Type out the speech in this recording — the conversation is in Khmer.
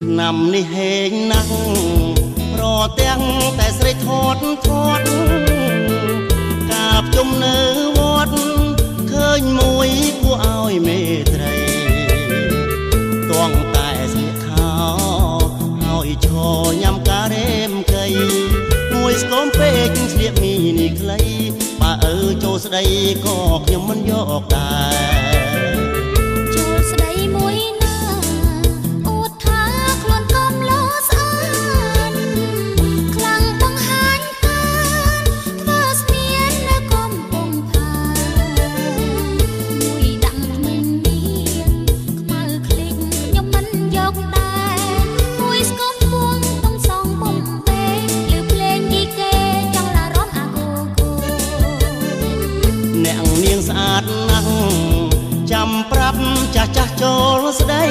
nămនេះហេងណាស់រទាំងតែស្រីថតកាបជុំនៅវត្តឃើញមួយគួរឲ្យមេត្រីតងតែស្លៀកខោហើយឈរញ៉ាំការ៉េមកៃមួយស្គមពេកស្លៀកមីនេះខ្លីបើចូលស្ដីក៏ខ្ញុំមិនយកដែរចូលស្ដីមួយណាអួតថាខ្លួនកំលោស្អាតខ្លាំងបង្ហាញការធ្វើស្មៀននៅកំពង់ផាមួយដាក់គ្មានមានខ្មៅคลิกខ្ញុំមិនយកដែរមួយស្គមពួងតុងសងបំពេឬភ្លេងយីគេចង់ឡារំអាគូអ្នកនាងស្អាតណាស់ចាំប្រាប់ចាស់ចូលស្ដី